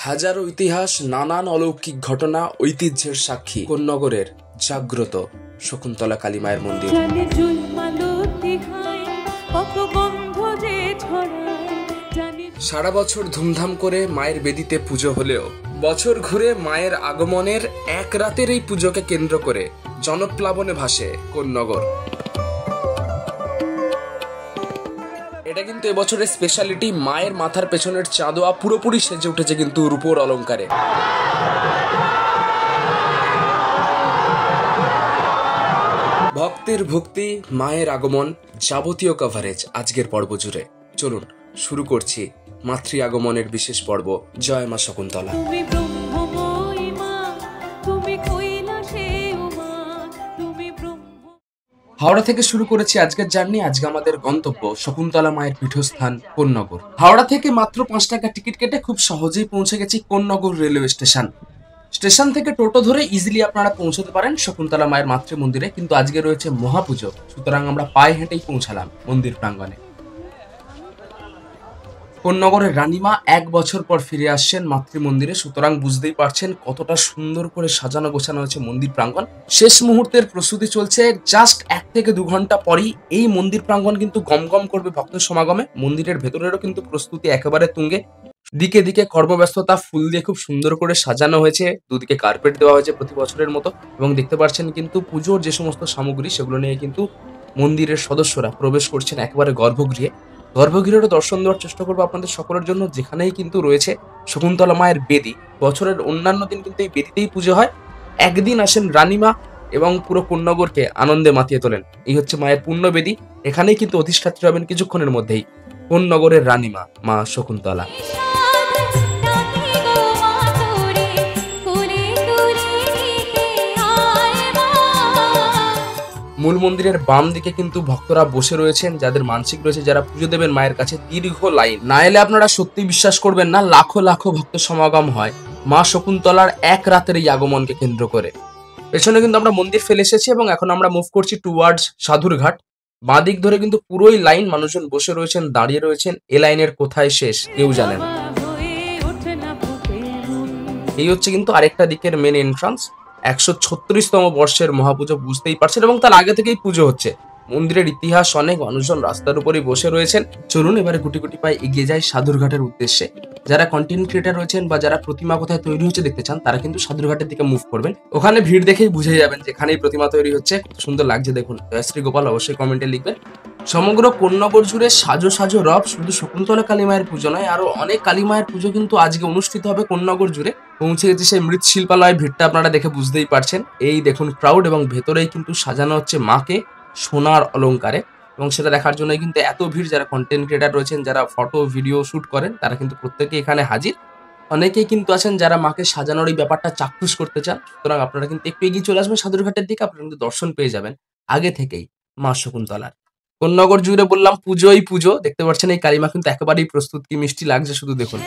হাজারো ইতিহাস, নানান অলৌকিক ঘটনা, ঐতিহ্যের সাক্ষী কোন্নগরের জাগ্রত শকুন্তলা কালী মায়ের মন্দির। সারা বছর ধুমধাম করে মায়ের বেদিতে পুজো হলেও বছর ঘুরে মায়ের আগমনের এক রাতের এই পুজোকে কেন্দ্র করে জনপ্লাবনে ভাসে কোন্নগর। এটা কিন্তু এবছরের স্পেশালিটি। মায়ের মাথার পেছনের চাঁদোয়া পুরোপুরি সেজে উঠেছে কিন্তু রূপোর অলংকারে। ভক্তের ভক্তি, মায়ের আগমন, যাবতীয় কভারেজ আজকের পর্ব জুড়ে। চলুন শুরু করছি মাতৃ আগমনের বিশেষ পর্ব, জয় মা শকুন্তলা। হাওড়া থেকে শুরু করেছি আজকের জার্নি। আজকে আমাদের গন্তব্য শকুন্তলা মায়ের পীঠস্থান কোন্নগর। হাওড়া থেকে মাত্র 5 টাকা টিকিট কেটে খুব সহজেই পৌঁছে গেছি কোন্নগর রেলওয়ে স্টেশন। স্টেশন থেকে টোটো ধরে ইজিলি আপনারা পৌঁছতে পারেন শকুন্তলা মায়ের মাতৃ মন্দিরে। কিন্তু আজকে রয়েছে মহাপুজো, সুতরাং আমরা পায়ে হেঁটেই পৌঁছালাম মন্দির প্রাঙ্গণে। কোন্নগরের রানীমা 1 বছর পর ফিরে আসছেন মাতৃ মন্দিরে, সুতরাং বুঝতেই পারছেন কতটা সুন্দর করে সাজানো গোছানো হয়েছে মন্দির প্রাঙ্গণ। শেষ মুহূর্তের প্রস্তুতি চলছে। জাস্ট 1 থেকে 2 ঘন্টা পরই এই মন্দির প্রাঙ্গণ কিন্তু গমগম করবে ভক্তের সমাগমে। মন্দিরের ভেতরেরও কিন্তু প্রস্তুতি একেবারে তুঙ্গে। দিকে দিকে কর্মব্যস্ততা, ফুল দিয়ে খুব সুন্দর করে সাজানো হয়েছে, দুদিকে কার্পেট দেওয়া হয়েছে প্রতি বছরের মতো। এবং দেখতে পাচ্ছেন কিন্তু পুজোর যে সমস্ত সামগ্রী সেগুলো নিয়ে কিন্তু মন্দিরের সদস্যরা প্রবেশ করছেন একেবারে গর্ভগৃহে। গর্ভগৃহেরও দর্শন দেওয়ার চেষ্টা করবো আপনাদের সকলের জন্য, যেখানেই কিন্তু রয়েছে শকুন্তলা মায়ের বেদি। বছরের অন্যান্য দিন কিন্তু এই বেদিতেই পুজো হয়। একদিন আসেন রানীমা এবং পুরো কোন্নগরকে আনন্দে মাতিয়ে তোলেন। এই হচ্ছে মায়ের পূর্ণ বেদি। এখানেই কিন্তু অধিষ্ঠাত্রী হবেন কিছুক্ষণের মধ্যেই কোন্নগরের রানীমা মা শকুন্তলা। মূল মন্দিরের বাম দিকে কিন্তু ভক্তরা বসে রয়েছেন, যাদের মানসিক রয়েছে, যারা পুজো দেবেন মায়ের কাছে। দীর্ঘ লাইন, না এলে আপনারা সত্যি বিশ্বাস করবেন না, লাখো লাখো ভক্ত সমাগম হয় মা শকুন্তলার এক রাতের এই আগমনকে কেন্দ্র করে। পেছনে কিন্তু আমরা মন্দির ফেলে এসেছি এবং এখন আমরা মুভ করছি টুয়ার্ডস সাধুরঘাট। বাঁ দিক ধরে কিন্তু পুরোই লাইন, মানুষজন বসে রয়েছেন, দাঁড়িয়ে রয়েছেন। এ লাইনের কোথায় শেষ কেউ জানে না। এই হচ্ছে কিন্তু আরেকটা দিকের মেন এন্ট্রান্স। 136তম বর্ষের মহাপুজো, বুঝতেই পারছেন, এবং তার আগে থেকেই পুজো হচ্ছে। মন্দিরের ইতিহাস অনেক, মানুষজন রাস্তার উপরেই বসে রয়েছেন। চলুন এবারে গুটি গুটি পায়ে এগিয়ে যায় সাধুরঘাটের উদ্দেশ্যে। যারা কন্টেন্ট ক্রিয়েটার রয়েছেন বা যারা প্রতিমা কোথায় তৈরি হচ্ছে দেখতে চান, তারা কিন্তু সাধুরঘাটের দিকে মুভ করবেন। ওখানে ভিড় দেখেই বুঝে যাবেন যেখানেই প্রতিমা তৈরি হচ্ছে। সুন্দর লাগছে দেখুন। জয়শ্রী গোপাল অবশ্যই কমেন্টে লিখবেন। সমগ্র কোন্নগর জুড়ে সাজো সাজো রব। শুধু শকুন্তলা কালী মায়ের পুজো নয়, আরো অনেক কালী মায়ের পুজো কিন্তু আজকে অনুষ্ঠিত হবে কোন্নগর জুড়ে। পৌঁছে গেছে সেই মৃৎশিল্পালয়। ভিড়টা আপনারা দেখে বুঝতেই পারছেন। এই দেখুন ক্রাউড, এবং ভেতরেই কিন্তু সাজানো হচ্ছে মাকে সোনার অলংকারে, এবং সেটা দেখার জন্যই কিন্তু এত ভিড়। যারা কন্টেন্ট ক্রিয়েটার রয়েছেন, যারা ফটো ভিডিও শুট করেন, তারা কিন্তু প্রত্যেকে এখানে হাজির। অনেকেই কিন্তু আছেন যারা মাকে সাজানোর এই ব্যাপারটা চাক্ষুষ করতে চান। সুতরাং আপনারা কিন্তু একটু এগিয়ে চলে আসবেন সাধুরঘাটের দিকে, আপনারা কিন্তু দর্শন পেয়ে যাবেন আগে থেকেই মা শকুন্তলার। কোন্নগর জুড়ে বললাম পুজোই পুজো। দেখতে পাচ্ছেন এই কালীমা কিন্তু একেবারেই প্রস্তুত। কি মিষ্টি লাগছে শুধু দেখুন।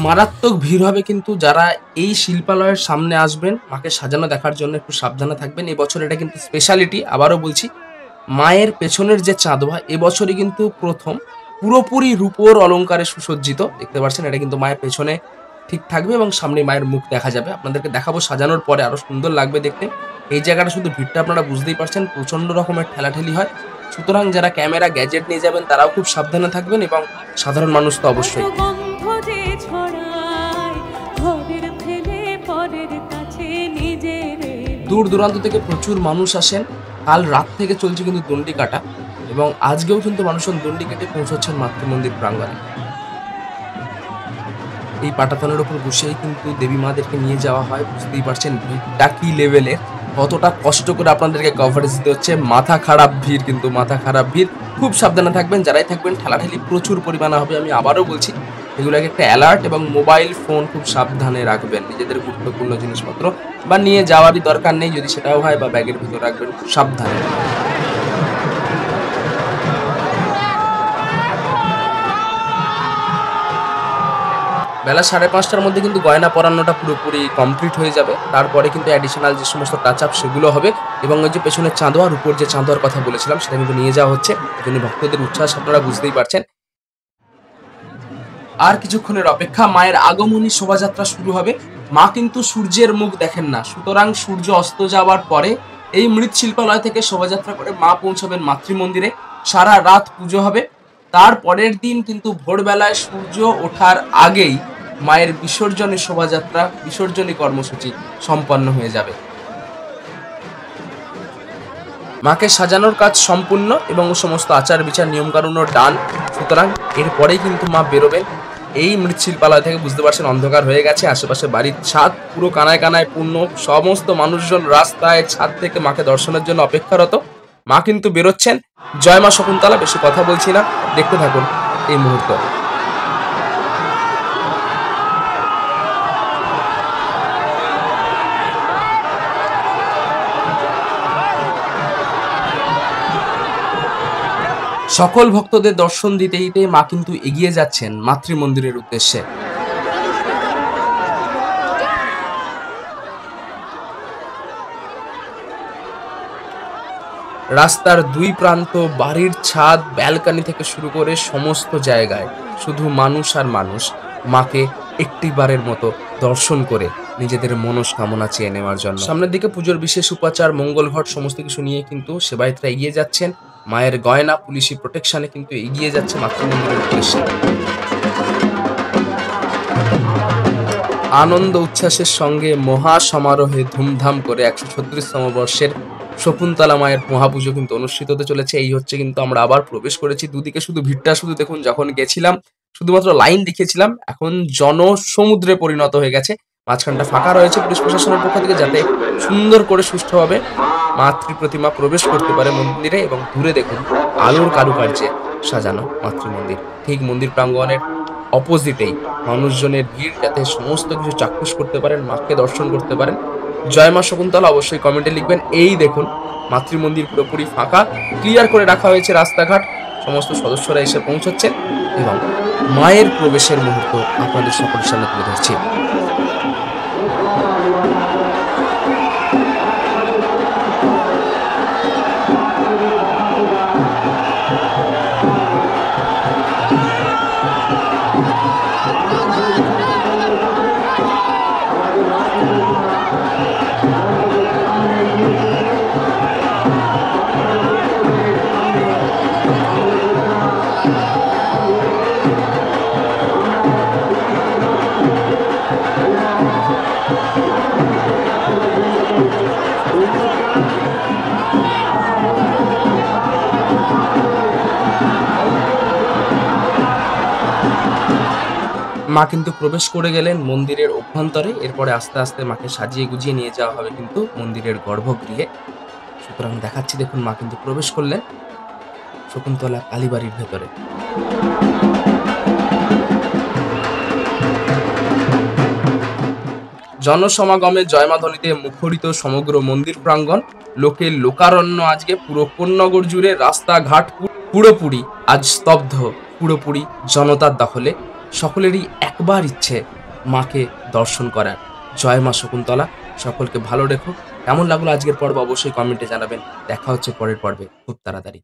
মারাত্মক ভিড় হবে কিন্তু যারা এই শিল্পালয়ের সামনে আসবেন মাকে সাজানো দেখার জন্য একটু সাবধানে থাকবেন। এবছর এটা কিন্তু স্পেশালিটি। আবারও বলছি, মায়ের পেছনের যে চাঁদোয়া এবছরই কিন্তু প্রথম পুরোপুরি রূপোর অলংকারে সুসজ্জিত। দেখতে পাচ্ছেন এটা কিন্তু মায়ের পেছনে ঠিক থাকবে এবং সামনে মায়ের মুখ দেখা যাবে। আপনাদেরকে দেখাবো সাজানোর পরে, আরো সুন্দর লাগবে দেখতে। এই জায়গাটা শুধু ভিড়টা আপনারা বুঝতেই পারছেন, প্রচন্ড রকমের ঠেলাঠেলি হয়। সুতরাং যারা ক্যামেরা গ্যাজেট নিয়ে যাবেন তারাও খুব সাবধানে থাকবেন, এবং সাধারণ মানুষ তো অবশ্যই। দূর দূরান্ত থেকে প্রচুর মানুষ আসেন। কাল রাত থেকে চলছে কিন্তু দণ্ডি কাটা, এবং আজকেও কিন্তু মানুষজন দণ্ডি কেটে পৌঁছচ্ছেন মাতৃমন্দির প্রাঙ্গণে। এই পাটাতনের উপর বসেই কিন্তু দেবী মাদেরকে নিয়ে যাওয়া হয়। বুঝতেই পারছেন ভিড়টা কি লেভেলের, কতটা কষ্ট করে আপনাদেরকে কভারেজ দিতে হচ্ছে। মাথা খারাপ ভিড়, কিন্তু মাথা খারাপ ভিড়। খুব সাবধানে থাকবেন যারাই থাকবেন। ঠেলাঠেলি প্রচুর পরিমাণে হবে, আমি আবারও বলছি। এগুলোকে একটা অ্যালার্ট, এবং মোবাইল ফোন খুব সাবধানে রাখবেন। নিজেদের গুরুত্বপূর্ণ জিনিসপত্র বা নিয়ে যাওয়ারই দরকার নেই, যদি সেটাও হয়, বা ব্যাগের ভিতর রাখবেন খুব সাবধানে। বেলা 5:30টার মধ্যে কিন্তু গয়না পরানোটা পুরোপুরি কমপ্লিট হয়ে যাবে। তারপরে কিন্তু অ্যাডিশনাল যে সমস্ত টাচ আপ সেগুলো হবে, এবং ওই যে পেছনের চাঁদোয়ার উপর যে চাঁদোয়ার কথা বলেছিলাম সেটা কিন্তু নিয়ে যাওয়া হচ্ছে। এই জন্য ভক্তদের উচ্ছ্বাস আপনারা বুঝতেই পারছেন। আর কিছুক্ষণের অপেক্ষা, মায়ের আগমনী শোভাযাত্রা শুরু হবে। মা কিন্তু সূর্যের মুখ দেখেন না, সুতরাং সূর্য অস্ত যাওয়ার পরে এই মৃৎশিল্পালয় থেকে শোভাযাত্রা করে মা পৌঁছাবেন মাতৃমন্দিরে। সারা রাত পুজো হবে। তার পরের দিন কিন্তু ভোরবেলায় সূর্য ওঠার আগেই মায়ের বিসর্জনের শোভাযাত্রা, বিসর্জনী কর্মসূচি সম্পন্ন হয়ে যাবে। মাকে সাজানোর কাজ সম্পূর্ণ এবং সমস্ত আচার বিচার নিয়মকানুনও ডান। সুতরাং এরপরেই কিন্তু মা বেরোবেন এই মৃৎশিল্পালয় থেকে। বুঝতে পারছেন অন্ধকার হয়ে গেছে, আশেপাশে বাড়ির ছাদ পুরো কানায় কানায় পূর্ণ, সমস্ত মানুষজন রাস্তায় ছাদ থেকে মাকে দর্শনের জন্য অপেক্ষারত। মা কিন্তু বেরোচ্ছেন। জয় মা শকুন্তলা। বেশি কথা বলছি না, দেখতে থাকুন এই মুহূর্ত। সকল ভক্তদের দর্শন দিতে দিতে মা কিন্তু এগিয়ে যাচ্ছেন মাতৃমন্দিরের উদ্দেশ্যে। রাস্তার দুই প্রান্ত, বাড়ির ছাদ, ব্যালকনি থেকে শুরু করে সমস্ত জায়গায় শুধু মানুষ আর মানুষ, মাকে একটিবারের মতো দর্শন করে নিজেদের মনস্কামনা চেয়ে নেওয়ার জন্য। সামনের দিকে পুজোর বিশেষ উপাচার, মঙ্গল ঘট সমস্ত কিছু নিয়ে কিন্তু সেবায়েতরা এগিয়ে যাচ্ছেন। মায়ের গয়না, পুলিশি প্রোটেকশনে কিন্তু এগিয়ে যাচ্ছে মাতৃমন্দিরের উদ্দেশ্যে। আনন্দ উচ্ছ্বাসের সঙ্গে মহা সমারোহে ধুমধাম করে 136তম বর্ষের শকুন্তলা মায়ের মহাপুজো কিন্তু অনুষ্ঠিত হতে চলেছে। এই হচ্ছে কিন্তু আমরা আবার প্রবেশ করেছি। দুদিকে শুধু ভিড়টা শুধু দেখুন, যখন গেছিলাম শুধুমাত্র লাইন দেখিয়েছিলাম, এখন জনসমুদ্রে পরিণত হয়ে গেছে। মাঝখানটা ফাঁকা রয়েছে পুলিশ প্রশাসনের পক্ষ থেকে, যাতে সুন্দর করে সুষ্ঠুভাবে মাতৃ প্রতিমা প্রবেশ করতে পারে মন্দিরে। এবং দূরে দেখুন আলোর কারুকার্যে সাজানো মাতৃমন্দির। ঠিক মন্দির প্রাঙ্গণের অপোজিটেই মানুষজনের ভিড়, যাতে সমস্ত কিছু চাক্ষুষ করতে পারেন, মাকে দর্শন করতে পারেন। জয় মা শকুন্তলা অবশ্যই কমেন্টে লিখবেন। এই দেখুন মাতৃমন্দির পুরোপুরি ফাঁকা, ক্লিয়ার করে রাখা হয়েছে রাস্তাঘাট। সমস্ত সদস্যরা এসে পৌঁছচ্ছেন এবং মায়ের প্রবেশের মুহূর্ত আপনাদের সকলের সামনে তুলে ধরছি। মা কিন্তু প্রবেশ করে গেলেন মন্দিরের অভ্যন্তরে। এরপরে আস্তে আস্তে মাকে সাজিয়ে গুজিয়ে নিয়ে যাওয়া হবে কিন্তু মন্দিরের গর্ভগৃহে। সুতরাং দেখাচ্ছি, দেখুন মা কিন্তু প্রবেশ করলেন শকুন্তলা কালীবাড়ির ভেতরে। জনসমাগমে জয়মাধ্বনিতে মুখরিত সমগ্র মন্দির প্রাঙ্গণ। লোকের লোকারণ্য আজকে পুরো কোন্নগর জুড়ে, রাস্তাঘাট পুরোপুরি আজ স্তব্ধ, পুরোপুরি জনতার দখলে। সকলেরই একবার ইচ্ছে মাকে দর্শন করার। জয় মা শকুন্তলা। সকলকে ভালো রেখো। কেমন লাগলো আজকের পর্ব অবশ্যই কমেন্টে জানাবেন। দেখা হচ্ছে পরের পর্বে খুব তাড়াতাড়ি।